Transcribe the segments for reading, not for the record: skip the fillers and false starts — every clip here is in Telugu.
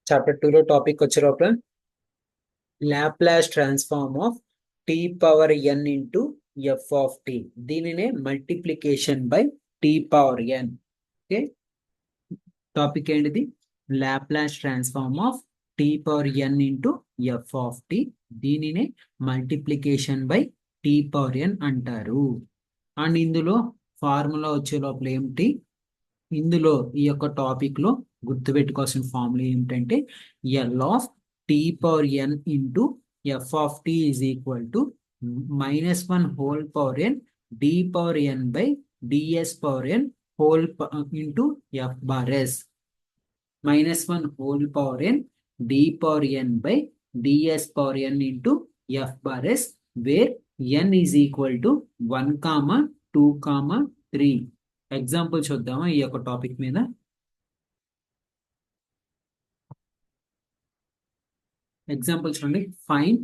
చాప్టర్ 2 లో టాపిక్ వచ్చే లోపల Laplace transform of tea power N into F of T. దీనినే multiplication by T power N. Okay, topic ఏంటిది? Laplace transform of tea power N into F of T. దీనినే multiplication by T power N అంటారు. అండ్ ఇందులో ఫార్ములా వచ్చే లోపల ఏమిటి? ఇందులో ఈ యొక్క టాపిక్ లో గుర్తుపెట్టుకోవాల్సిన ఫార్ములా ఏమిటంటే L of tea power N into F of tea is equal to -1 whole power N D power N by DS power N whole into F bar S. -1 whole power N D power N by DS power N into F bar S, where N is equal to 1, 2, 3. Example చూద్దామా ఈ యొక్క టాపిక్ మీద? ఎగ్జాంపుల్ చూడండి. Find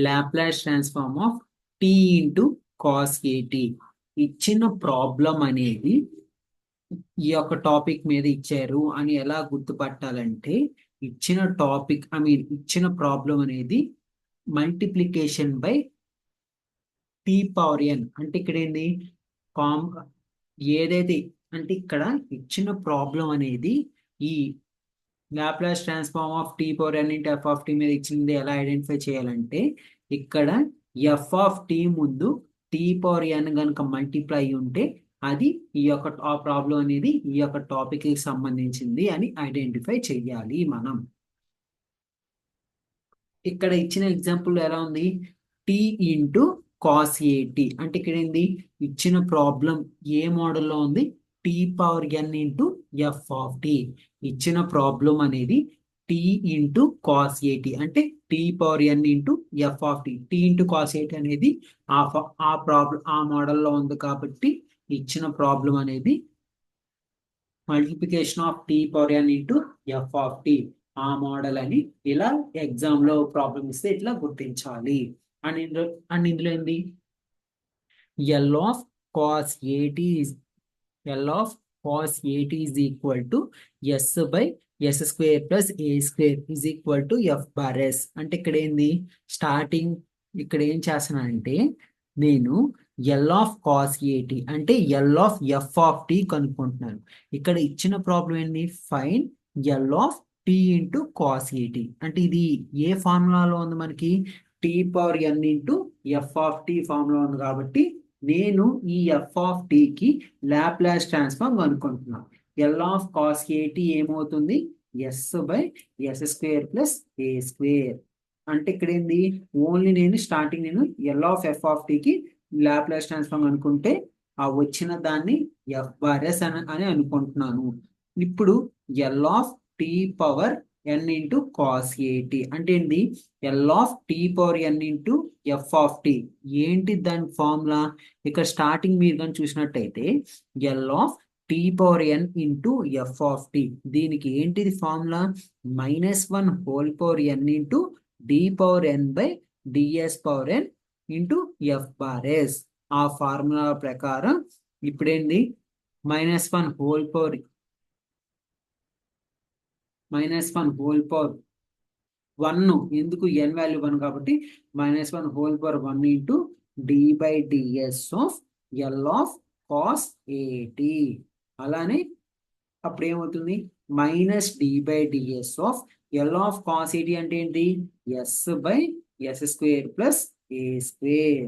Laplace transform of T into cos ఏటీ. ఇచ్చిన ప్రాబ్లం అనేది ఈ యొక్క టాపిక్ మీద ఇచ్చారు అని ఎలా గుర్తుపట్టాలంటే, ఇచ్చిన టాపిక్ ఇచ్చిన ప్రాబ్లం అనేది మల్టిప్లికేషన్ బై టీ పవర్ ఎన్. అంటే ఇక్కడ ఏంది? కామ్ ఏదైతే అంటే ఇక్కడ ఇచ్చిన ప్రాబ్లం అనేది ఈ Laplace transform of tea power N into F of t మీద ఇచ్చింది ఎలా ఐడెంటిఫై చేయాలంటే, ఇక్కడ ఎఫ్ ఆఫ్ టీ ముందు టీ పవర్ ఎన్ కనుక మల్టిప్లై ఉంటే అది ఈ యొక్క ఆ ప్రాబ్లం అనేది ఈ యొక్క టాపిక్ కి సంబంధించింది అని ఐడెంటిఫై చేయాలి మనం. ఇక్కడ ఇచ్చిన ఎగ్జాంపుల్ ఎలా ఉంది? టీ ఇంటూ కాస్ ఏటీ. అంటే ఇక్కడ ఏంది? ఇచ్చిన ప్రాబ్లం ఏ మోడల్లో ఉంది? T power N into F of t. ఇచ్చిన ప్రాబ్లం అనేది టీ ఇంటూ కాస్ ఏటీ అంటే t power N into F of tea. T into cos a t అనేది ఆ ప్రాబ్లం ఆ మోడల్లో ఉంది కాబట్టి ఇచ్చిన ప్రాబ్లం అనేది multiplication of tea power N into F of t ఆ మోడల్ అని ఇలా ఎగ్జామ్ లో ప్రాబ్లం ఇస్తే ఇట్లా గుర్తించాలి. అండ్ ఇందులో ఏంది? L of cos a t L of cos a t is equal to s by yes square plus A square is equal to f bar yes. అంటే ఇక్కడ ఏంది? స్టార్టింగ్ ఇక్కడ ఏం చేస్తున్నానంటే, నేను ఎల్ ఆఫ్ కాస్ ఏటీ అంటే L of F of T కనుక్కుంటున్నాను. ఇక్కడ ఇచ్చిన ప్రాబ్లం ఏంటి? Find L of T into cos ఏటీ. అంటే ఇది ఏ ఫార్ములాలో ఉంది మనకి? T power N into F of T formula ఉంది కాబట్టి నేను ఈ ఎఫ్ ఆఫ్ టీకి లాప్లాస్ ట్రాన్స్ఫార్మ్ కనుక్కుంటున్నాను. ఎల్ ఆఫ్ కాస్ ఏటీ ఏమవుతుంది? S by yes square plus A square. అంటే ఇక్కడ ఏంది? ఓన్లీ నేను starting L of F of టీకి లాప్లాస్ ట్రాన్స్ఫార్మ్ అనుకుంటే ఆ వచ్చిన దాన్ని ఎఫ్ బార్ ఎస్ అని అనుకుంటున్నాను. ఇప్పుడు L of tea power N into cos ఏటీ అంటే ఏంటి? L of tea power N into F of t. ఏంటి దాని ఫార్ములా? ఇక్కడ స్టార్టింగ్ మీరు కానీ చూసినట్టయితే L of tea power N into F of t. దీనికి ఏంటిది formula? -1 whole power N into d power N by DS power N into F bar s. ఆ ఫార్ములా ప్రకారం ఇప్పుడేంటి? -1 హోల్ పవర్ -1 ఎందుకు? ఎన్ వాల్యూ 1 కాబట్టి -1 whole power 1 into D by DS of L of cos a t. అలానే అప్పుడు ఏమవుతుంది? Minus d by DS of L of cos ఏటీ అంటే ఏంటి? S by yes square plus A square.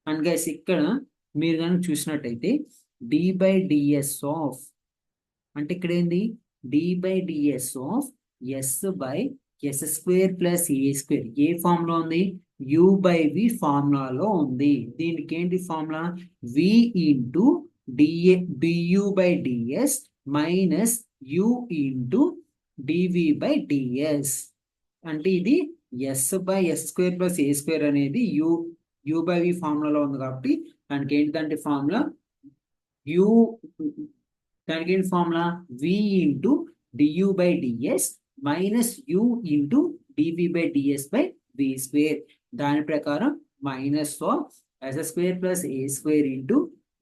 And guys ఇక్కడ మీరు కనుక చూసినట్టయితే డి బై డిఎస్ ఆఫ్ అంటే ఇక్కడ ఏంది? D by DS of yes by yes square plus A square ఏ ఫార్ములా ఉంది? యు బై వి ఫార్ములాలో ఉంది. దీనికి ఏంటి formula? We into d a d u by DS minus u into DV by d s. అంటే ఇది s by yes square plus A square అనేది యు బై వి ఫార్ములాలో ఉంది కాబట్టి దానికి ఏంటంటే ఫార్ములా యు దానికి ఏంటి formula? We into d u by DS minus u into DV by d s by we square. దాని ప్రకారం minus of s square plus A square into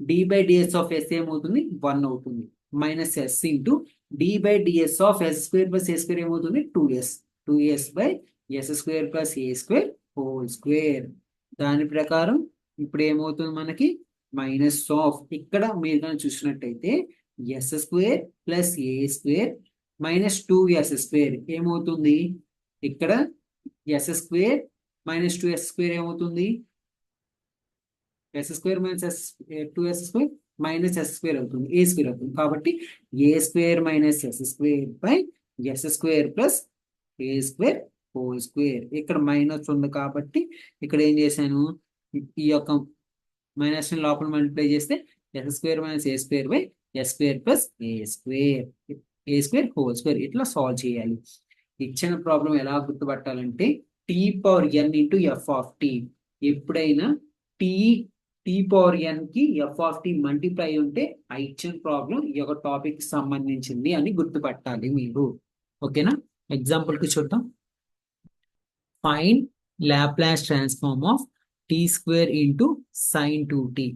D by DS of s ఏమవుతుంది? 1 అవుతుంది. Minus s into D by DS of s square plus A square ఏమవుతుంది 2s by yes square plus A square whole square. దాని ప్రకారం ఇప్పుడు ఏమవుతుంది మనకి మైనస్ ఆఫ్, ఇక్కడ మీరు కానీ చూసినట్టయితే ఎస్ స్క్వేర్ ప్లస్ ఏ స్క్వేర్ మైనస్ 2s స్క్వేర్ ఏమవుతుంది, ఇక్కడ S square minus 2s square ఏమవుతుంది, yes square minus S 2s square minus S square అవుతుంది, ఏ స్క్వేర్ అవుతుంది. కాబట్టి A square minus S square by yes square plus A square whole square. ఇక్కడ మైనస్ ఉంది కాబట్టి ఇక్కడ ఏం చేశాను, ఈ యొక్క మైనస్ లోపల మల్టిప్లై చేస్తే S square minus A square by yes square plus A square whole square. ఇట్లా సాల్వ్ చేయాలి. ఇచ్చిన ప్రాబ్లం ఎలా గుర్తుపట్టాలంటే T power N into F of T. ఎప్పుడైనా టీ పవర్ ఎన్ కి ఎఫ్ ఆఫ్ టీ మల్టిప్లై ఉంటే ఆ ఇచ్చిన ప్రాబ్లం ఈ యొక్క టాపిక్ సంబంధించింది అని గుర్తుపట్టాలి మీరు. ఓకేనా, ఎగ్జాంపుల్ కి చూద్దాం. Find Laplace transform of t square into sine 2t.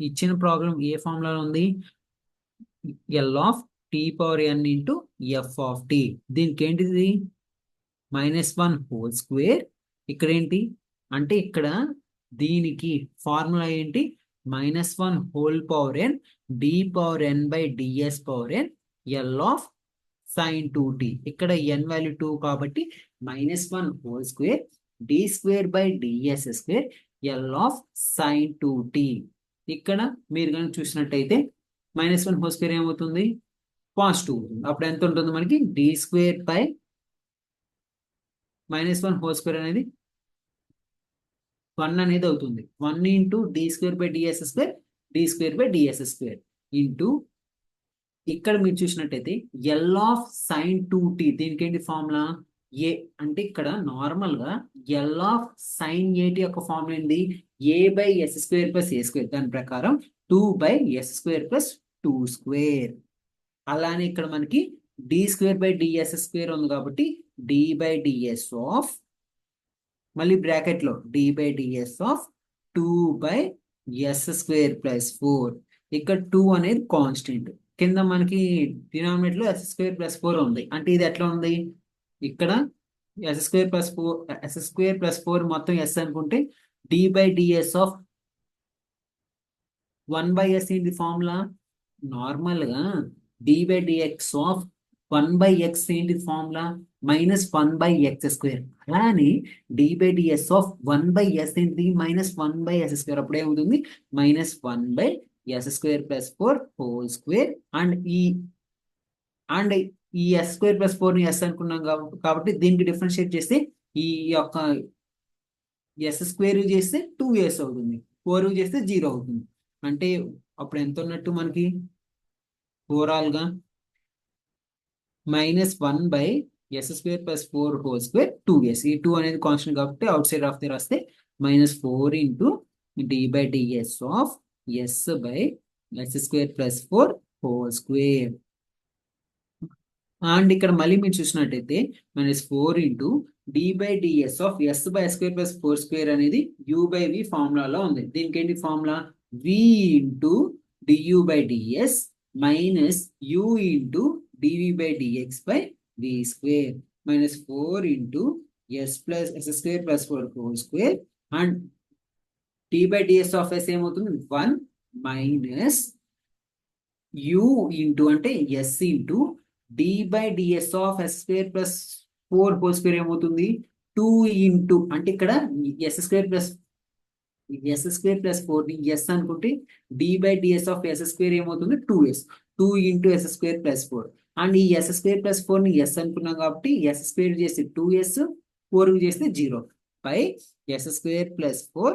ఇచ్చిన ప్రాబ్లం ఏ ఫార్ములా ఉంది, L of tea power N into F of t. దీనికి ఏంటిది -1 హోల్ స్క్వేర్. ఇక్కడ ఏంటి అంటే ఇక్కడ దీనికి ఫార్ములా ఏంటి, -1 whole power N D power N by DS power n L of sine 2t. ఇక్కడ ఎన్ వాల్యూ 2 కాబట్టి -1 whole square d square by DS square L of sine 2t. ఇక్కడ మీరు కనుక చూసినట్టయితే -1 హోల్ స్క్వేర్ ఏమవుతుంది, పాజిటివ్ అవుతుంది. అప్పుడు ఎంత ఉంటుంది మనకి, D square by -1 whole square అనేది 1 అనేది అవుతుంది. 1 into d square by DS square, d square by DS square into ఇక్కడ మీరు చూసినట్టయితే ఎల్ ఆఫ్ సైన్ 2t. దీనికి ఏంటి ఫార్ములా, ఏ అంటే ఇక్కడ నార్మల్ గా ఎల్ ఆఫ్ సైన్ 8 యొక్క ఫార్ములా ఏంటి, A by yes square plus A square. దాని ప్రకారం 2 by yes square plus 2 square. అలానే ఇక్కడ మనకి D square by DS square ఉంది కాబట్టి డి బై డిఎస్ ఆఫ్, మళ్ళీ బ్రాకెట్ లో D by DS of 2 by yes square plus 4. ఇక్కడ 2 అనేది కాన్స్టెంట్, కింద మనకి డినామినేటర్ లో ఎస్ స్క్వేర్ ప్లస్ 4 ఉంది. అంటే ఇది ఎట్లా ఉంది, ఇక్కడ ఎస్ స్క్వేర్ ప్లస్ 4 మొత్తం ఎస్ అనుకుంటే d by DS of 1 by s ఏంటి ఫార్ములా, నార్మల్ గా d by d x of 1 by x ఏంటి ఫార్ములా, -1 బై ఎక్స్ స్క్వేర్. అలానే d by DS of 1 by s ఏంటి, -1 బై ఎస్ స్క్వేర్. అప్పుడు ఏమవుతుంది, -1 by yes square plus 4 whole square. And ఈ ఎస్ స్క్వేర్ ప్లస్ 4 ని ఎస్ అనుకున్నాం కాబట్టి దీనికి డిఫరెన్షియేట్ చేస్తే ఈ యొక్క ఎస్ స్క్వేర్ చేస్తే 2s అవుతుంది, 4 చేస్తే 0 అవుతుంది. అంటే అప్పుడు ఎంత ఉన్నట్టు మనకి ఓవరాల్ గా -1 by yes square plus 4 whole square 2s. ఈ 2 అనేది కాన్స్టెంట్ కాబట్టి అవుట్ సైడ్ ఆఫ్ ది రాస్తే -4 into D by DS of yes by yes square plus 4 whole square. And ఇక్కడ మళ్ళీ మీరు చూసినట్టయితే -4 into D by DS of yes by yes square plus 4 square అనేది యూ బై వి ఫార్ములాలో ఉంది. దీనికి ఏంటి formula, we into DU by DS minus you into DV by DX by we square -4 into yes square plus 4 whole square. And D by DS of s ఏమవుతుంది, 1 మైనస్ యూ ఇంటూ అంటే s into D by DS of s square plus 4 whole square ఏమవుతుంది, 2 ఇంటూ అంటే ఇక్కడ ఎస్ స్క్వేర్ ప్లస్ 4 ని ఎస్ అనుకుంటే d by DS of s square ఏమవుతుంది 2s, 2 into yes square plus 4. And ఈ ఎస్ స్క్వేర్ ప్లస్ 4 ని ఎస్ అనుకున్నాం కాబట్టి ఎస్ స్క్వేర్ చేస్తే 2s, 4 చేస్తే 0 by yes square plus 4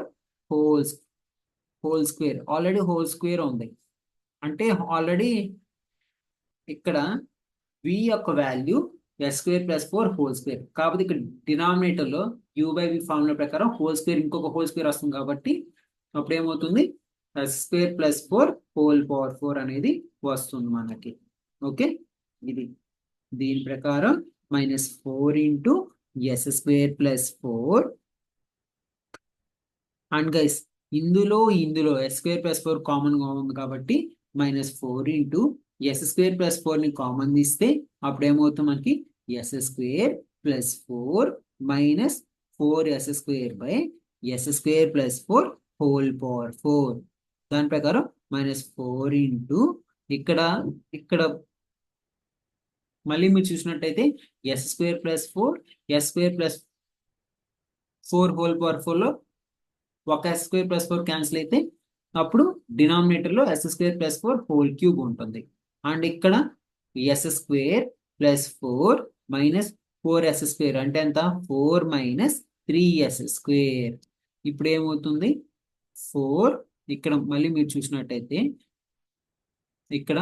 whole square. Already whole square ఉంది అంటే ఆల్రెడీ ఇక్కడ v యొక్క value s square plus 4 whole square. కాబట్టి ఇక్కడ డినామినేటర్ లో యూ బై వి ఫార్ములా ప్రకారం హోల్ స్క్వేర్ ఇంకొక హోల్ స్క్వేర్ వస్తుంది కాబట్టి అప్పుడు ఏమవుతుంది, yes square plus 4 whole power 4 అనేది వస్తుంది మనకి. ఓకే, ఇది దీని ప్రకారం -4 into yes square plus 4. And guys ఇందులో ఎస్ స్క్వేర్ ప్లస్ 4 కామన్ గా ఉంది కాబట్టి -4 ఇంటూ ఎస్ స్క్వేర్ ప్లస్ 4ని కామన్ తీస్తే అప్పుడు ఏమవుతుంది మనకి S square plus 4 minus 4s square by yes square plus 4 whole power 4. దాని ప్రకారం -4 ఇంటూ ఇక్కడ ఇక్కడ మళ్ళీ మీరు చూసినట్టయితే S square plus 4 S square plus 4 whole power 4లో ఒక ఎస్ స్క్వేర్ ప్లస్ 4 క్యాన్సిల్ అయితే అప్పుడు డినామినేటర్లో S square plus 4 whole cube ఉంటుంది. అండ్ ఇక్కడ S square plus 4 minus 4s square అంటే ఎంత 4 మైనస్ 3s స్క్వేర్. ఇప్పుడు ఏమవుతుంది 4 ఇక్కడ మళ్ళీ మీరు చూసినట్టయితే ఇక్కడ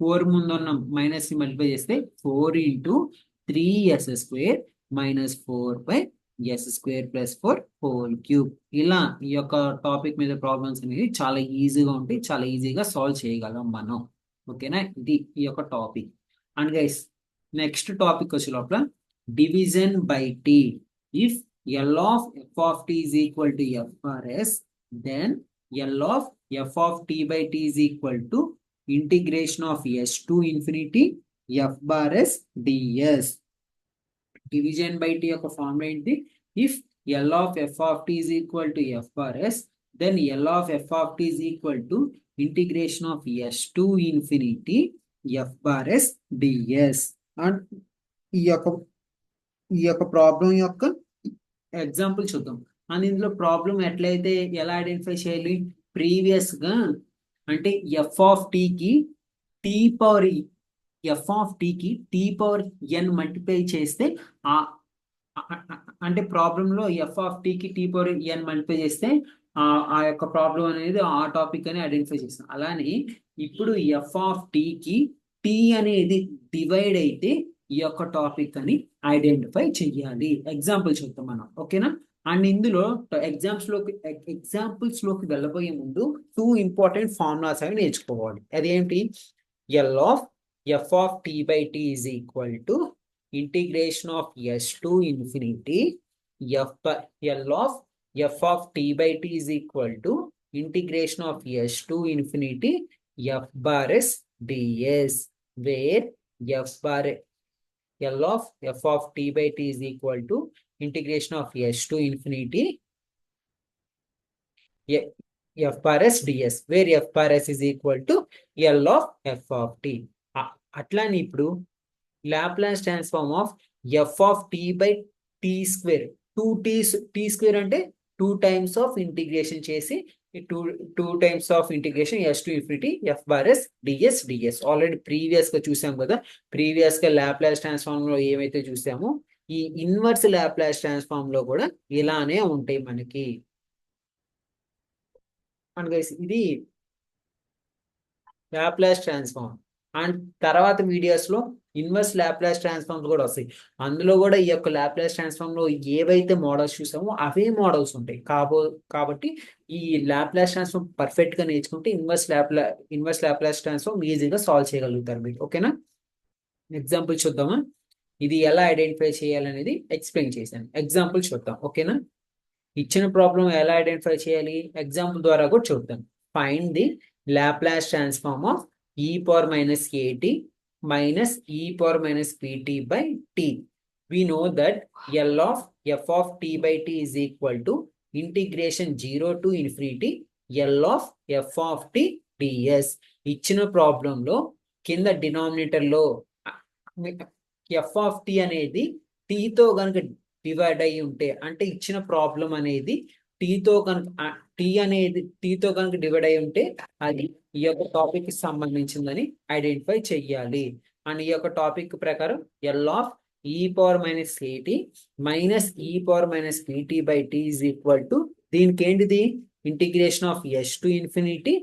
4 ముందు ఉన్న మైనస్ మల్టిప్లై చేస్తే 4 into 3s square minus 4 by yes square plus 4 whole cube. ఇలా ఈ యొక్క టాపిక్ మీద ప్రాబ్లమ్స్ అనేది చాలా ఈజీగా ఉంటాయి, చాలా ఈజీగా సాల్వ్ చేయగలం మనం. ఓకేనా, ఇది ఈ యొక్క topic. And guys next topic వచ్చే లోపల division by t. If L of F of tea is equal to f r s, then L of F of t by t is equal to integration of s to infinity f bar s d s. Division by t యొక్క ఫార్ములా ఏంటి? If L of F of tea is equal to f bar s, then L of F of tea is equal to integration of s to infinity f bar s d s. And ఈ యొక్క ప్రాబ్లం యొక్క ఎగ్జాంపుల్ చూద్దాం. అండ్ ఇందులో ప్రాబ్లం ఎట్లయితే ఎలా ఐడెంటిఫై చేయాలి? ప్రీవియస్ గా అంటే ఎఫ్ ఆఫ్ టీకి టీ పవర్ ఎఫ్ ఆఫ్ టీకి టీ పవర్ ఎన్ మల్టిప్లై చేస్తే అంటే ప్రాబ్లంలో ఎఫ్ ఆఫ్ టీకి టీ పవర్ ఎన్ మల్టిప్లై చేస్తే ఆ యొక్క ప్రాబ్లం అనేది ఆ టాపిక్ అని ఐడెంటిఫై చేస్తాం. అలానే ఇప్పుడు ఎఫ్ ఆఫ్ టీకి టీ అనేది డివైడ్ అయితే ఈ యొక్క టాపిక్ అని ఐడెంటిఫై చెయ్యాలి. ఎగ్జాంపుల్ చూద్దాం మనం. ఓకేనా? అండ్ ఇందులో ఎగ్జాంపుల్స్ లోకి వెళ్ళబోయే ముందు 2 ఇంపార్టెంట్ ఫార్ములాస్ అవి నేర్చుకోవాలి. అదేంటి? L of F of t by t is equal to integration of s to infinity L of F of t by t is equal to integration of s to infinity f bar s d s, where f bar L of f of t by t is equal to integration of s to infinity f bar s ds, where f bar s is equal to L of f of t. అట్లానే ఇప్పుడు Laplace transform of f of t by t square, 2t square అంటే 2 టైమ్స్ ఆఫ్ ఇంటిగ్రేషన్ చేసి 2 times of integration s to infinity f bar s ds. Already previous గా చూసాం కదా. ప్రీవియస్ గా లాప్లాస్ ట్రాన్స్ఫార్మ్ లో ఏమైతే చూసామో ఈ ఇన్వర్స్ లాప్లాస్ ట్రాన్స్ఫార్మ్ లో కూడా ఇలానే ఉంటాయి మనకి. అండ్ గైస్ ఇది లాప్లాస్ ట్రాన్స్ఫార్మ్. అండ్ తర్వాత వీడియోస్ లో ఇన్వర్స్ లాప్లాస్ ట్రాన్స్ఫార్మ్స్ కూడా వస్తాయి. అందులో కూడా ఈ యొక్క లాప్లాస్ ట్రాన్స్ఫార్మ్ లో ఏవైతే మోడల్స్ చూసామో అవే మోడల్స్ ఉంటాయి. కాబట్టి ఈ లాప్లాస్ ట్రాన్స్ఫార్మ్ పర్ఫెక్ట్ గా నేర్చుకుంటే ఇన్వర్స్ లాప్లాస్ ట్రాన్స్ఫార్మ్ ఈజీగా సాల్వ్ చేయగలుగుతారు మీరు. ఓకేనా? ఎగ్జాంపుల్ చూద్దామా? ఇది ఎలా ఐడెంటిఫై చేయాలనేది ఎక్స్ప్లెయిన్ చేశాను. ఎగ్జాంపుల్ చూద్దాం. ఓకేనా? ఇచ్చిన ప్రాబ్లం ఎలా ఐడెంటిఫై చేయాలి ఎగ్జాంపుల్ ద్వారా కూడా చూద్దాం. Find the Laplace transform of e power minus at minus e power minus pt by t. We know that L of f of t by t is equal to integration 0 to infinity L of f of t ds. ఇచ్చిన ప్రాబ్లం లో కింద డినామినేటర్ లో f of t అనేది t తో కనుక డివైడ్ అయి ఉంటే, అంటే ఇచ్చిన ప్రాబ్లం అనేది t తో కనుక డివైడ్ అయి ఉంటే అది ఈ యొక్క టాపిక్ కి సంబంధించిందని ఐడెంటిఫై చెయ్యాలి. అండ్ ఈ యొక్క టాపిక్ ప్రకారం L of e power minus a t minus e power minus p t by t is equal to, దీనికి ఏంటిది? Integration of s to infinity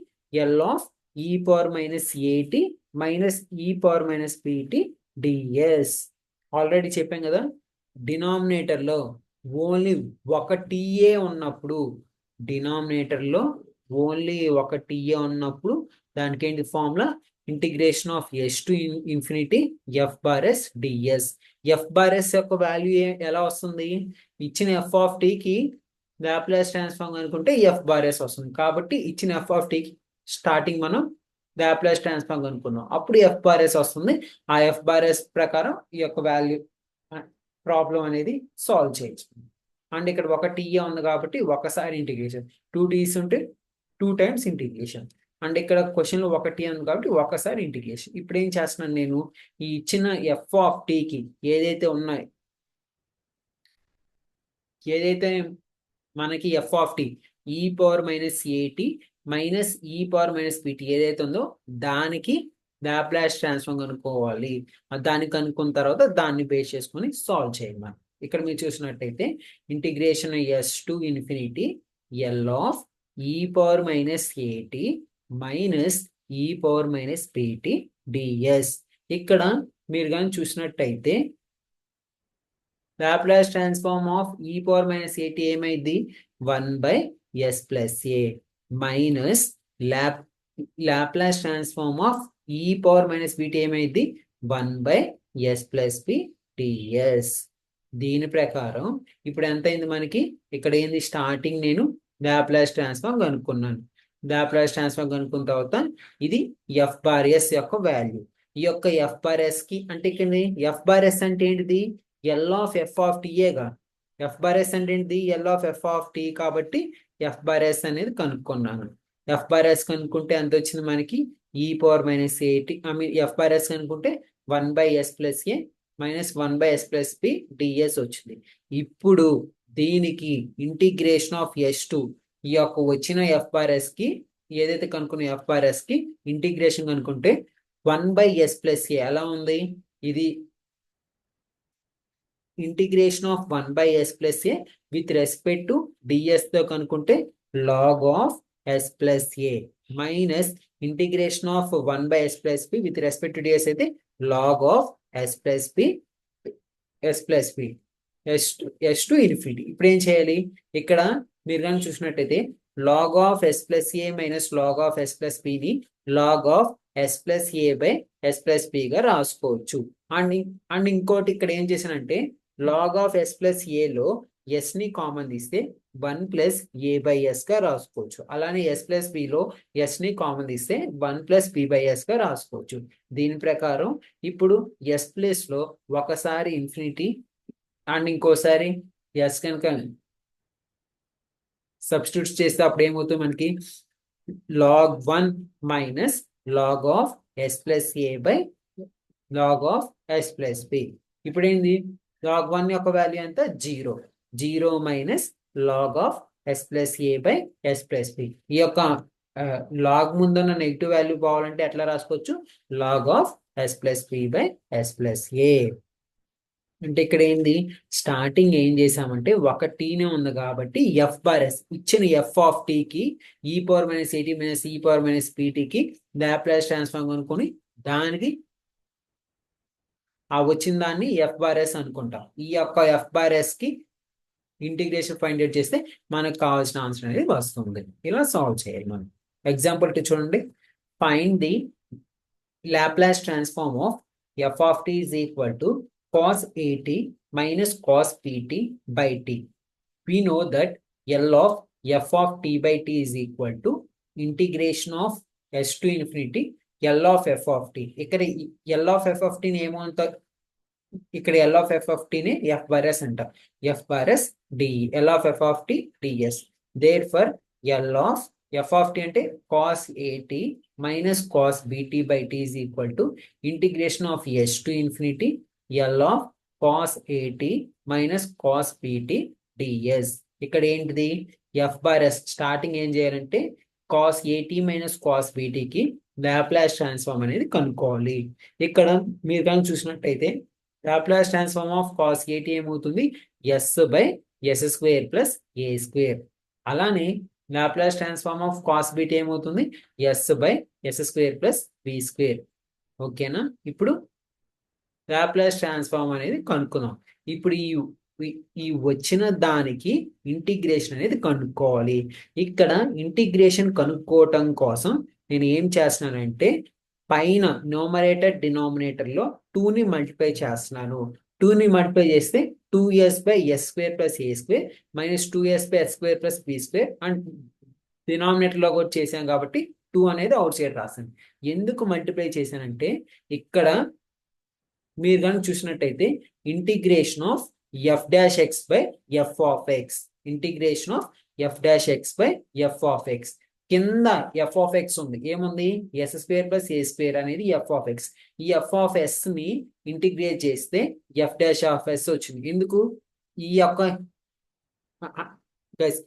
L of e power minus a t minus e power minus p t d s. Already చెప్పాం కదా, డినామినేటర్ లో ఓన్లీ ఒక టీఏ ఉన్నప్పుడు, డినామినేటర్ లో ఓన్లీ ఒక టీఏ ఉన్నప్పుడు దానికి ఏంటి formula? Integration of s to infinity f bar s d s. F bar s యొక్క వాల్యూ ఎలా వస్తుంది? ఇచ్చిన ఎఫ్ ఆఫ్ టీకి లాప్లాస్ ట్రాన్స్ఫార్మ్ అనుకుంటే ఎఫ్ బార్ ఎస్ వస్తుంది. కాబట్టి ఇచ్చిన ఎఫ్ ఆఫ్ టీకి స్టార్టింగ్ మనం లాప్లాస్ ట్రాన్స్ఫార్మ్ కనుక్కున్నాం, అప్పుడు ఎఫ్ బార్ ఎస్ వస్తుంది. ఆ ఎఫ్ బార్ ఎస్ ప్రకారం ఈ యొక్క వాల్యూ ప్రాబ్లం అనేది సాల్వ్ చేయొచ్చు. అండ్ ఇక్కడ ఒక టీఏ ఉంది కాబట్టి ఒకసారి ఇంటిగ్రేషన్, 2 T's ఉంటే 2 times ఇంటిగ్రేషన్. అండ్ ఇక్కడ క్వశ్చన్లో ఒక టీ ఉంది కాబట్టి ఒకసారి ఇంటిగ్రేషన్. ఇప్పుడు ఏం చేస్తున్నాను నేను, ఈ ఇచ్చిన ఎఫ్ ఆఫ్ టీకి ఏదైతే ఉన్నాయి, ఏదైతే మనకి ఎఫ్ ఆఫ్ టీ ఈ power minus a t minus e power minus PT ఏదైతే ఉందో దానికి లాప్లాస్ ట్రాన్స్ఫార్మ్ కనుక్కోవాలి. దాన్ని కనుక్కున్న తర్వాత దాన్ని బేస్ చేసుకొని సాల్వ్ చేయాలి మనం. ఇక్కడ మీరు చూసినట్టయితే integration s to infinity L of e power minus a t minus e power minus p t d s. ఇక్కడ మీరు కానీ చూసినట్టయితే Laplace transform of e power minus a t ఏమైంది, 1/s plus A minus Laplace transform of e power minus b t ఏమైంది, 1/s ప్లస్ బి టిఎస్. దీని ప్రకారం ఇప్పుడు ఎంత అయింది మనకి, ఇక్కడ ఏంది స్టార్టింగ్ నేను లాప్లాస్ ట్రాన్స్ఫార్మ్ కనుక్కున్నాను. లాప్లాస్ ట్రాన్స్ఫార్మ్ కనుక్కున్న తర్వాత ఇది ఎఫ్ బార్ ఎస్ యొక్క వాల్యూ. ఈ యొక్క ఎఫ్ బార్ ఎస్ కి అంటే ఇక్కడ ఎఫ్ బార్ ఎస్ అంటే ఏంటిది, ఎల్ ఆఫ్ ఎఫ్ ఆఫ్ టీఏగా. ఎఫ్ బార్ ఎస్ అంటే ఏంటిది, L of F of T, కాబట్టి ఎఫ్ బార్ ఎస్ అనేది కనుక్కున్నాను. ఎఫ్ బార్ ఎస్ కనుక్కుంటే ఎంత వచ్చింది మనకి, ఈ power minus AT, I mean F bar S కనుక్కుంటే 1/s ప్లస్ ఏ minus 1/s plus B DS వచ్చింది. ఇప్పుడు దీనికి ఇంటిగ్రేషన్ ఆఫ్ ఎస్ టు ఈ యొక్క వచ్చిన ఎఫ్ బార్ ఎస్ కి ఏదైతే కనుక్కున్న ఎఫ్ బార్ ఎస్ కి ఇంటిగ్రేషన్ కనుక్కుంటే 1/s ప్లస్ ఏ ఎలా ఉంది, ఇది integration of 1/s plus A with respect to DS తో కనుక్కుంటే log of S plus A minus integration of 1/s plus B with respect to DS అయితే log of S plus B S to infinity. ఇప్పుడు ఏం చేయాలి, ఇక్కడ మీరు కానీ చూసినట్టయితే log of S plus A minus log of S plus బిని log of S plus A by S plus బిగా రాసుకోవచ్చు. అండ్ ఇంకోటి ఇక్కడ ఏం చేశానంటే లాగ్ ఆఫ్ ఎస్ ప్లస్ ఏలో ఎస్ ని కామన్ తీస్తే 1+a/s గా రాసుకోవచ్చు. అలానే ఎస్ ప్లస్ బిలో ఎస్ ని కామన్ తీస్తే 1+b/s గా రాసుకోవచ్చు. దీని ప్రకారం ఇప్పుడు ఎస్ ప్లస్ లో ఒకసారి ఇన్ఫినిటీ అండ్ ఇంకోసారి ఎస్ కనుక సబ్స్టిట్యూట్ చేస్తే అప్పుడు ఏమవుతుంది మనకి, log 1 minus log of S plus A by log of S plus B. ఇప్పుడు ఏంది, లాగ్ 1 యొక్క వాల్యూ ఎంత, 0 minus log of S plus A by S plus B. ఈ యొక్క లాగ్ ముందున్న నెగిటివ్ వాల్యూ పోవాలంటే ఎట్లా రాసుకోవచ్చు, log of S plus B by S plus A. అంటే ఇక్కడ ఏంది, స్టార్టింగ్ ఏం చేసామంటే ఒక టీనే ఉంది కాబట్టి ఎఫ్ బార్ ఎస్ ఇచ్చిన ఎఫ్ ఆఫ్ టీకి ఈ power minus a t minus e power minus పీటీకి Laplace transform కనుక్కొని దానికి ఆ వచ్చిన దాన్ని ఎఫ్ బార్ ఎస్ అనుకుంటాం. ఈ యొక్క ఎఫ్ బార్ ఎస్ కి ఇంటిగ్రేషన్ ఫైండ్ అవుట్ చేస్తే మనకు కావాల్సిన ఆన్సర్ అనేది వస్తుంది. ఇలా సాల్వ్ చేయాలి మనం. ఎగ్జాంపుల్ చూడండి, find the Laplace transform of F of tea is equal to cos at minus cos pt by t. We know that L of f of t by t is equal to integration of s to infinity L of f of t. ఇక్కడ L of f of t ని ఏమంటారు, ఇక్కడ L of f of t ని f bar s అంటారు. f bar s d L of f of t ds. Therefore L of f of t అంటే cos at minus cos bt by t is equal to integration of s to infinity L of cos at minus cos pt ds. ఇక్కడ ఏంటిది, ఎఫ్ బార్ ఎస్ స్టార్టింగ్ ఏం చేయాలంటే cos at minus cos bt కి లాప్లాస్ ట్రాన్స్ఫార్మ్ అనేది కనుక్కోవాలి. ఇక్కడ మీరు కానీ చూసినట్టయితే Laplace transform of cos at ఏమవుతుంది, s/s² ప్లస్ a². అలానే Laplace transform of cos bt ఏమవుతుంది, s/s² ప్లస్ b². ఓకేనా. ఇప్పుడు లాప్లాస్ ట్రాన్స్ఫార్మ్ అనేది కనుక్కుందాం. ఇప్పుడు ఈ వచ్చిన దానికి ఇంటిగ్రేషన్ అనేది కనుక్కోవాలి. ఇక్కడ ఇంటిగ్రేషన్ కనుక్కోవటం కోసం నేను ఏం చేస్తున్నానంటే పైన న్యూమరేటర్ డినామినేటర్ లో 2ని మల్టిప్లై చేస్తున్నాను. 2ని మల్టిప్లై చేస్తే 2s/s² plus a² minus 2s/s² plus b² and denominator లో కూడా చేసాం కాబట్టి 2 అనేది అవుట్ సైడ్ రాశాను. ఎందుకు మల్టిప్లై చేశానంటే ఇక్కడ మీరు కనుక చూసినట్టయితే integration of f dash x by f of x, integration of f dash x by f of x. కింద ఎఫ్ ఆఫ్ ఎక్స్ ఉంది, ఏముంది ఎస్ స్క్వేర్ ప్లస్ ఏ స్క్వేర్ అనేది ఎఫ్ ఆఫ్ ఎక్స్. ఈ ఎఫ్ ఆఫ్ ఎస్ ని ఇంటిగ్రేట్ చేస్తే ఎఫ్ డాష్ ఆఫ్ ఎస్ వచ్చింది. ఎందుకు ఈ యొక్క guys,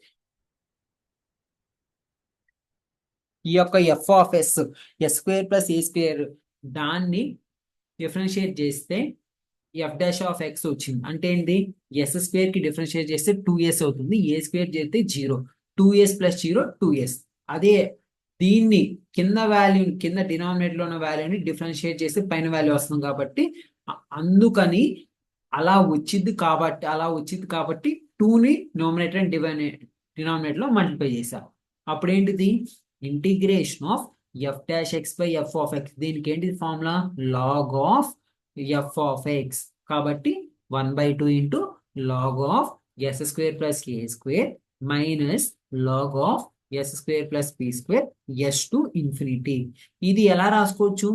ఈ యొక్క f of s square plus A square దాన్ని డిఫరెన్షియేట్ చేస్తే ఎఫ్ డాష్ ఆఫ్ ఎక్స్ వచ్చింది. అంటే ఏంటి ఎస్ స్క్వేర్ కి డిఫరెన్షియేట్ చేస్తే 2s అవుతుంది, ఏ స్క్వేర్ చేస్తే 0, 2s ప్లస్ 0 2s. అదే దీన్ని కింద వాల్యూ కింద డినామినేటర్ లో ఉన్న వాల్యూని డిఫరెన్షియేట్ చేస్తే పైన వాల్యూ వస్తుంది కాబట్టి అందుకని అలా వచ్చింది కాబట్టి 2ని న్యూమరేటర్ అండ్ డినామినేటర్ లో మల్టిప్లై చేశారు. అప్పుడు ఏంటిది integration of f dash x by f of x. దీనికి ఏంటిది formula log of F of x. కాబట్టి 1/2 into log of s square plus A square minus log of s square plus B square s to infinity. ఇది ఎలా రాసుకోవచ్చు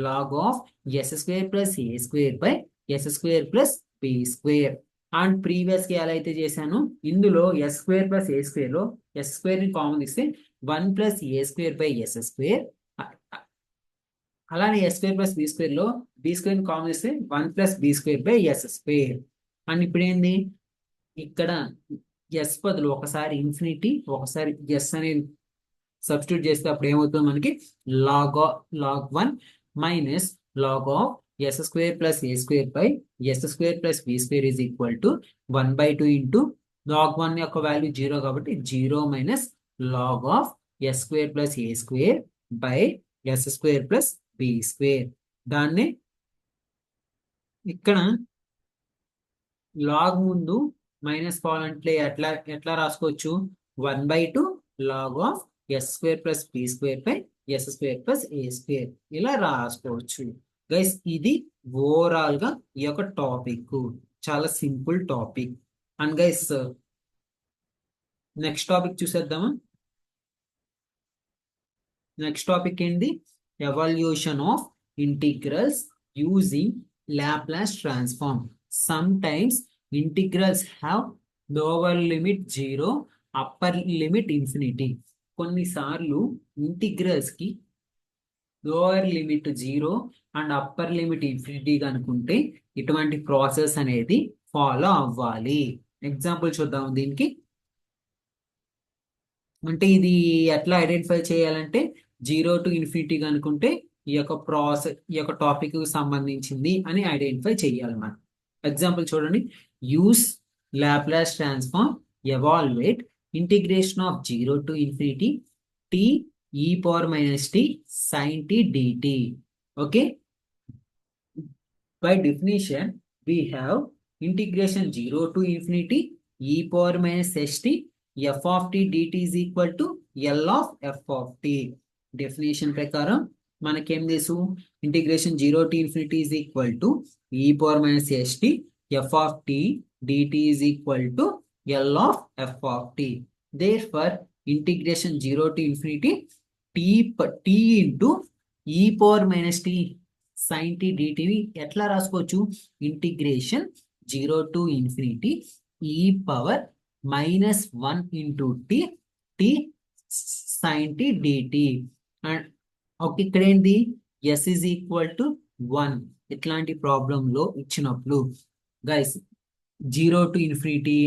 log of s square plus A square by yes square plus B square. And previous గా ఎలా అయితే చేశాను ఇందులో ఎస్ స్క్వేర్ ప్లస్ ఏ స్క్వేర్ లో ఎస్ స్క్వేర్ ని కామన్ ఇస్తే 1 plus A square by yes square, అలానే S square plus B square లో బి స్క్వేర్ ని కామన్ ఇస్తే 1 plus B square by yes square. And ఇప్పుడు ఏంది ఇక్కడ ఎస్ బదులు ఒకసారి ఇన్ఫినిటీ ఒకసారి ఎస్ అనేది సబ్స్టిట్యూట్ చేస్తే అప్పుడు ఏమవుతుంది మనకి log 1 minus log of s square plus A square by yes square plus B square is equal to 1/2 into log 1 యొక్క వాల్యూ 0 కాబట్టి 0 minus log of s square plus A square by yes square plus B square. దాన్ని ఇక్కడ లాగ్ ముందు మైనస్ కావాలంటే ఎట్లా రాసుకోవచ్చు 1/2 log of s square plus B square by yes square plus A square ఇలా రాసుకోవచ్చు. గైస్ ఇది ఓవరాల్ గా ఈ యొక్క టాపిక్ చాలా simple topic. And guys next topic చూసేద్దామా. నెక్స్ట్ టాపిక్ ఏంటి evaluation of integrals using Laplace transform. Sometimes integrals have lower limit 0, upper limit infinity. కొన్నిసార్లు ఇంటిగ్రల్స్ కి lower limit 0 and upper limit infinity అనుకుంటే ఇటువంటి ప్రాసెస్ అనేది ఫాలో అవ్వాలి. ఎగ్జాంపుల్ చూద్దాం దీనికి. అంటే ఇది ఎట్లా ఐడెంటిఫై చేయాలంటే 0 టు ఇన్ఫినిటీ అనుకుంటే ఈ యొక్క ప్రాసెస్ ఈ యొక్క టాపిక్ కి సంబంధించింది అని ఐడెంటిఫై చేయాలి మనం. ఎగ్జాంపుల్ చూడండి. Use Laplace transform evaluate integration of 0 to infinity t e power minus t sin t dt. Okay, by definition we have integration 0 to infinity e power minus st f of t dt is equal to L of f of t. Definition ప్రకారం మనకేం తెలుసు integration 0 to infinity is equal to e power minus st f of t dt is equal to L of f of t. Therefore integration 0 to infinity t into e power minus t sin t dt ఎట్లా రాసుకోవచ్చు integration 0 to infinity e power minus 1 into t sin t dt. And okay ఇక్కడ ఏంటి s is equal to 1. ఇట్లాంటి ప్రాబ్లంలో ఇచ్చినప్పుడు గైస్ 0 to infinity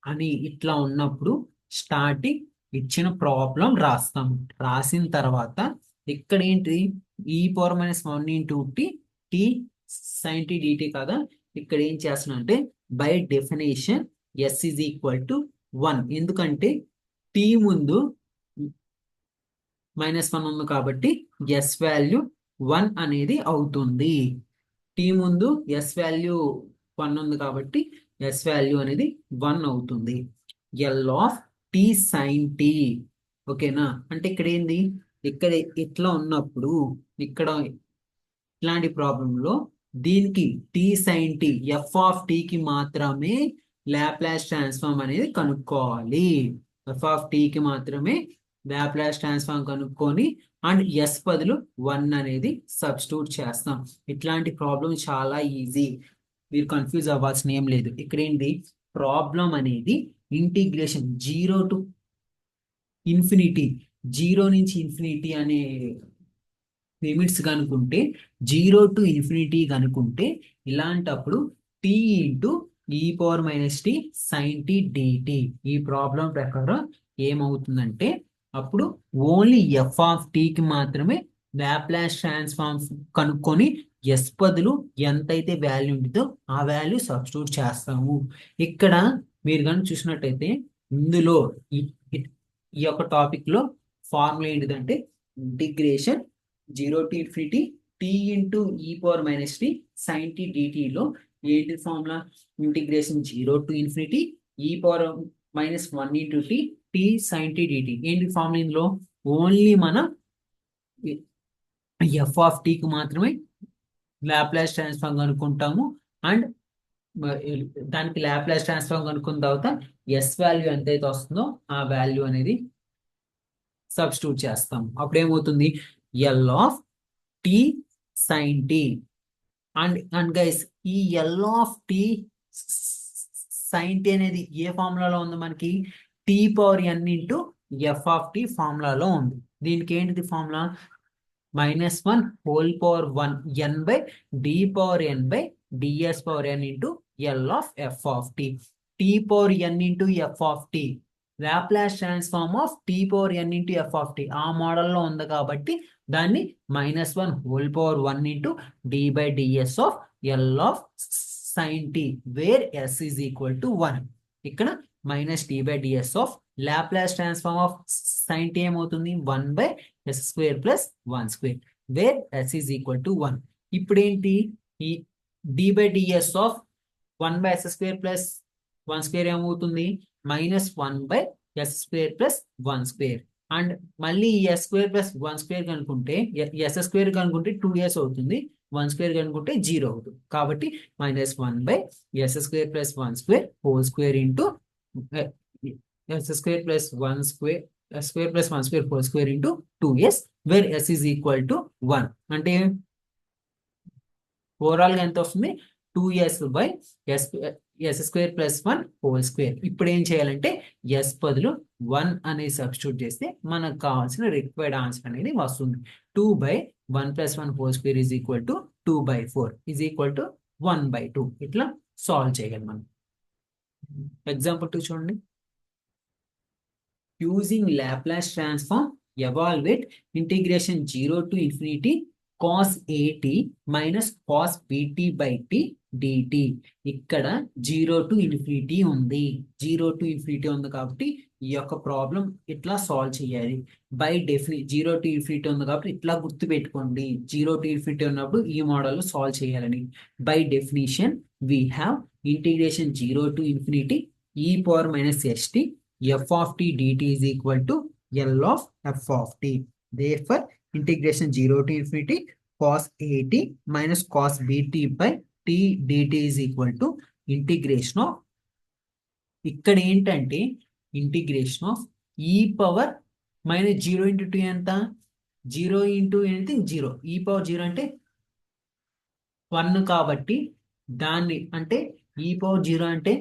అని ఇట్లా ఉన్నప్పుడు స్టార్టింగ్ ఇచ్చిన ప్రాబ్లం రాస్తాం. రాసిన తర్వాత ఇక్కడ ఏంటి e power minus 1 into t sin t dt కదా. ఇక్కడ ఏం చేస్తున్నా అంటే by definition s is equal to 1. ఎందుకంటే t ముందు -1 ఉంది కాబట్టి s వాల్యూ 1 అనేది అవుతుంది. t ముందు s వాల్యూ 1 ఉంది కాబట్టి s వాల్యూ అనేది 1 అవుతుంది. L of t sin t. ఓకేనా. అంటే ఇక్కడ ఏంది ఇక్కడ ఇట్లా ఉన్నప్పుడు ఇక్కడ ఇట్లాంటి ప్రాబ్లంలో దీనికి t sin t f of t కి మాత్రమే లాప్లాస్ ట్రాన్స్ఫార్మ్ అనేది కనుక్కోవాలి. f of t కి మాత్రమే లాప్లాస్ ట్రాన్స్ఫార్మ్ కనుక్కొని అండ్ ఎస్ బదులు 1 అనేది సబ్స్టిట్యూట్ చేస్తాం. ఇట్లాంటి ప్రాబ్లం చాలా ఈజీ, మీరు కన్ఫ్యూజ్ అవ్వాల్సిన ఏం లేదు. ఇక్కడ ఏంటి ప్రాబ్లం అనేది integration zero to infinity, zero నుంచి ఇన్ఫినిటీ అనే లిమిట్స్ కనుక్కుంటే, జీరో టు ఇన్ఫినిటీ కనుక్కుంటే ఇలాంటప్పుడు టీ ఇంటూ ఈ power minus tea sine tea d t, ఈ ప్రాబ్లం ప్రకారం ఏమవుతుందంటే అప్పుడు ఓన్లీ ఎఫ్ ఆఫ్ టీకి మాత్రమే లాప్లాస్ ట్రాన్స్ఫార్మ్ కనుక్కొని ఎస్ బదులు ఎంతైతే వాల్యూ ఉంటుందో ఆ వాల్యూ సబ్స్టిట్యూట్ చేస్తాము. ఇక్కడ మీరు కనుక చూసినట్టయితే ఇందులో ఈ ఈ యొక్క టాపిక్ లో ఫార్ములా ఏంటిదంటే integration zero to infinity T into ఈ power minus tea sine T డిటిలో ఏంటి formula integration zero to infinity E power minus 1 into T T sine tea DT. ఏంటి ఫార్ములా ఇందులో ఓన్లీ మనం ఎఫ్ ఆఫ్ టీకి మాత్రమే లాప్లాస్ ట్రాన్స్ఫార్మ్ కనుక్కుంటాము. అండ్ దానికి లాప్లాస్ ట్రాన్స్ఫార్మ్ కనుక్కున్న తర్వాత ఎస్ వాల్యూ ఎంతైతే వస్తుందో ఆ వాల్యూ అనేది సబ్స్టిట్యూట్ చేస్తాం. అప్పుడు ఏమవుతుంది L of T sine T. And guys ఈ L of T sine T అనేది ఏ ఫార్ములాలో ఉంది మనకి T power N into F of T ఫార్ములాలో ఉంది. దీనికి ఏంటిది formula -1 whole power 1 n by D power n by DS power n into L of F of tea. T power N into F of T Laplace transform of tea power N into F of t ఆ మోడల్లో ఉంది కాబట్టి దాన్ని -1 whole power 1 into D by DS of L of sine t where s is equal to 1. ఇక్కడ minus d by DS of Laplace transform of sine t ఏమవుతుంది 1 by yes square plus 1 square where s is equal to 1. ఇప్పుడు ఏంటి ఈ d by DS of 1 by yes square plus 1 square ఏమవుతుంది -1 by yes square plus 1 square. And మళ్ళీ ఎస్ స్క్వేర్ ప్లస్ 1 స్క్వేర్ కనుక్కుంటే ఎస్ స్క్వేర్ కనుక్కుంటే 2s అవుతుంది, 1 స్క్వేర్ కనుక్కుంటే 0 అవుతుంది. కాబట్టి -1 by yes square plus 1 square whole square into yes square plus 1 square yes square plus 1 square whole square into 2s where s is equal to 1. అంటే ఓవరాల్ గా ఎంత వస్తుంది 2s by yes square plus 1 whole square. ఇప్పుడు ఏం చేయాలంటే ఎస్ బదులు 1 అనేది సబ్స్టిట్యూట్ చేస్తే మనకు కావాల్సిన రిక్వైర్డ్ ఆన్సర్ అనేది వస్తుంది. 2 by 1 plus 1 whole square is equal to 2 by 4 is equal to 1 by 2. ఇట్లా సాల్వ్ చేయగలం మనం. ఎగ్జాంపుల్ 2 చూడండి. Using Laplace transform, evaluate integration 0 to infinity cos at minus cos bt by t dt. ఇక్కడ 0 to infinity ఉంది, 0 to infinity ఉంది కాబట్టి ఈ యొక్క ప్రాబ్లం ఇట్లా సాల్వ్ చేయాలి. బై డెఫినిషన్ 0 to infinity ఉంది కాబట్టి ఇట్లా గుర్తు పెట్టుకోండి, 0 to infinity ఉన్నప్పుడు ఈ మోడల్ సాల్వ్ చేయాలని. By definition we have integration 0 to infinity e power minus st f of t dt is equal to L of f of t. Therefore, integration 0 to infinity cos at minus cos bt by t dt is equal to integration of, ఇక్కడ ఏంటంటే integration of e power minus 0 into 2 ఎంత 0 ఇంటూ ఎనీథింగ్ 0, ఈ పవర్ 0 అంటే 1 కాబట్టి దాన్ని అంటే ఈ పవర్ 0 అంటే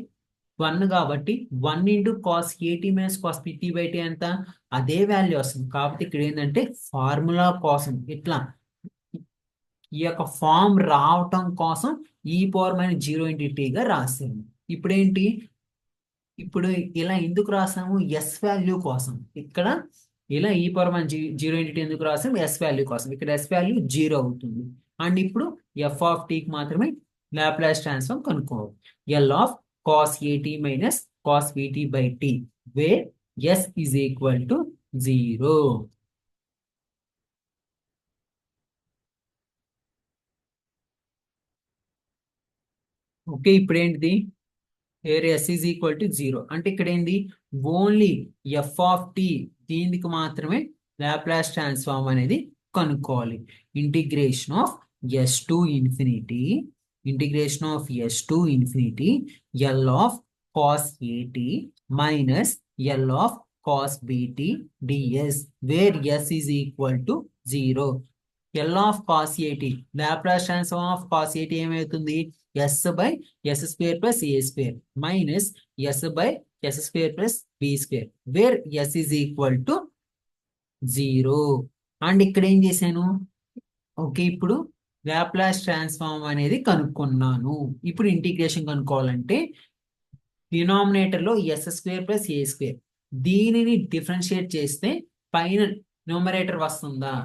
1 కాబట్టి 1 into cos a t minus cos p t by t ఎంత అదే వాల్యూ వస్తుంది. కాబట్టి ఇక్కడ ఏంటంటే ఫార్ములా కోసం ఇట్లా ఈ యొక్క ఫార్మ్ రావటం కోసం ఈ పవర్ మైనస్ 0 ఇంటూ టీగా రాసాము. ఇప్పుడు ఏంటి ఇప్పుడు ఇలా ఎందుకు రాసాము ఎస్ వాల్యూ కోసం. ఇక్కడ ఇలా ఈ పవర్ మైనస్ 0 ఇంటూ టీ ఎందుకు రాసాము ఎస్ వాల్యూ కోసం. ఇక్కడ ఎస్ వాల్యూ 0 అవుతుంది. అండ్ ఇప్పుడు ఎఫ్ ఆఫ్ టీకి మాత్రమే లాప్లాస్ ట్రాన్స్ఫార్మ్ కనుక్కోవాలి. L of cos at minus cos vt by t where s is equal to 0. Okay, ఇప్పుడు ఏంటిది here s is equal to 0 అంటే ఇక్కడ ఏంది ఓన్లీ f of t దీనికి మాత్రమే లాప్లాస్ ట్రాన్స్ఫార్మ్ అనేది కనుక్కోవాలి. Integration of s to infinity integration of s to infinity L of cos at minus L of cos bt ds, where s is equal to 0. L of cos at, Laplace transform of cos at ఏమవుతుంది? s by s square plus a square minus s by s square plus b square, where s is equal to 0. And ఇక్కడ ఏం చేశాను? ఓకే, ఇప్పుడు లాప్లాస్ ట్రాన్స్ఫార్మ్ అనేది కనుక్కున్నాను. ఇప్పుడు ఇంటిగ్రేషన్ కనుక్కోవాలంటే డినామినేటర్ లో ఎస్ స్క్వేర్ ప్లస్ ఏ స్క్వేర్, దీనిని డిఫరెన్షియేట్ చేస్తే పైన న్యూమరేటర్ వస్తుందా?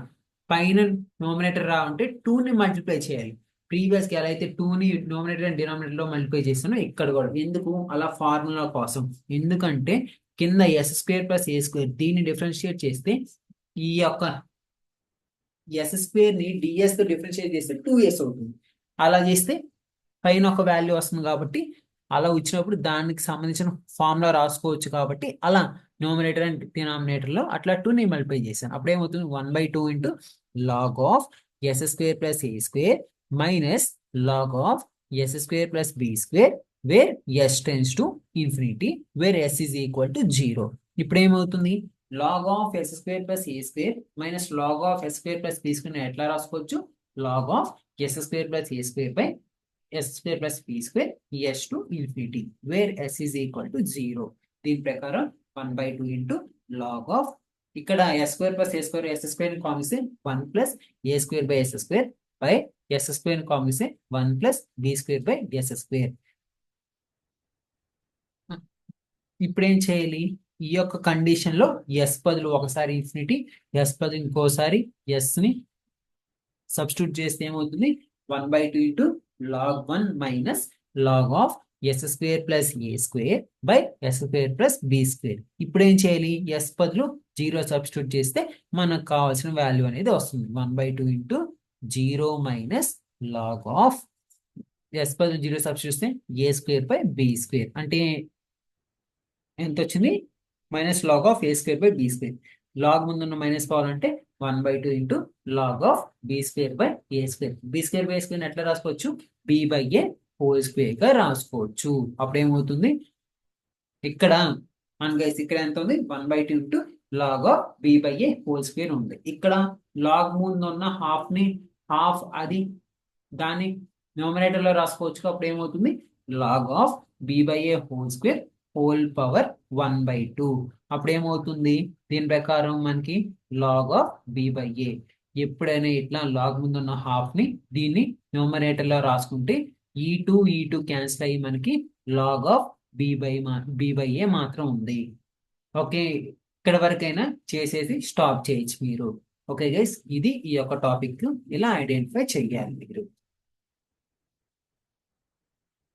పైన న్యూమరేటర్ రావంటే 2ని మల్టిప్లై చేయాలి. ప్రీవియస్ గా ఎలా అయితే 2ని న్యూమరేటర్ అండ్ డినామినేటర్ లో మల్టిప్లై చేస్తానో ఇక్కడ కూడా. ఎందుకు అలా? ఫార్ములా కోసం. ఎందుకంటే కింద ఎస్ స్క్వేర్ ప్లస్ ఏ స్క్వేర్, దీన్ని డిఫరెన్షియేట్ చేస్తే ఈ యొక్క ఎస్ స్క్వేర్ ని డిఎస్ తో డిఫరెన్షియేట్ చేస్తే 2s అవుతుంది. అలా చేస్తే పైన ఒక వాల్యూ వస్తుంది కాబట్టి అలా వచ్చినప్పుడు దానికి సంబంధించిన ఫార్ములా రాసుకోవచ్చు కాబట్టి అలా న్యూమరేటర్ అండ్ డినామినేటర్ లో అట్లా 2ని మల్టిప్లై చేశాను. అప్పుడు ఏమవుతుంది? 1/2 into log of s square plus A square minus log of s square plus B square, where s tends to infinity, where s is equal to 0. ఇప్పుడు ఏమవుతుంది? Log of s square plus A square minus log of s square plus B square ఎట్లా రాసుకోవచ్చు? Log of s square plus A square by yes square plus B square s to infinity, where s is equal to 0. దీని ప్రకారం 1/2 ఇంటూ లాగ్ ఆఫ్, ఇక్కడ ఎస్ స్క్వేర్ ప్లస్ ఏ స్క్వేర్ ఎస్ స్క్వేర్ కామిస్తే 1 plus A square by yes square by yes square కామిస్తే 1 plus B square by yes square. ఇప్పుడు ఏం చేయాలి? ఈ యొక్క కండిషన్ లో ఎస్ బదులు ఒకసారి ఇన్ఫినిటీ, ఎస్ బదులు ఇంకోసారి ఎస్ ని సబ్స్టిట్యూట్ చేస్తే ఏమవుతుంది? 1/2 into log 1 minus log of s square plus A square by yes square plus B square. ఇప్పుడు ఏం చేయాలి? ఎస్ బదులు 0 సబ్స్టిట్యూట్ చేస్తే మనకు కావాల్సిన వాల్యూ అనేది వస్తుంది. 1/2 into 0 minus log of s బదులు 0 సబ్స్టిట్యూట్ చేస్తే a square by b square అంటే ఎంత వచ్చింది? Minus log of a square by b square. Log ముందున్న మైనస్ కావాలంటే 1/2 into log of b square by a square. B square by a square ఎట్లా రాసుకోవచ్చు? B by a whole square గా రాసుకోవచ్చు. అప్పుడు ఏమవుతుంది? ఇక్కడ గైస్ ఇక్కడ ఎంత ఉంది? 1/2 into log of b by a whole square ఉంది. ఇక్కడ లాగ్ ముందు ఉన్న హాఫ్ అది దాన్ని న్యూమరేటర్ లో రాసుకోవచ్చు. అప్పుడు ఏమవుతుంది? Log of b by a whole square whole power 1/2. అప్పుడు ఏమవుతుంది? దీని ప్రకారం మనకి log of b by a, ఎప్పుడైనా ఇట్లా లాగ్ ముందు ఉన్న హాఫ్ ని దీన్ని న్యూమరేటర్ లో రాసుకుంటే ఈ టూ క్యాన్సిల్ అయ్యి మనకి లాగ్ ఆఫ్ బి బై ఏ మాత్రం ఉంది. ఓకే, ఇక్కడ వరకైనా చేసేసి స్టాప్ చేయొచ్చు మీరు. ఓకే గైస్, ఇది ఈ యొక్క టాపిక్ ఇలా ఐడెంటిఫై చేయాలి మీరు.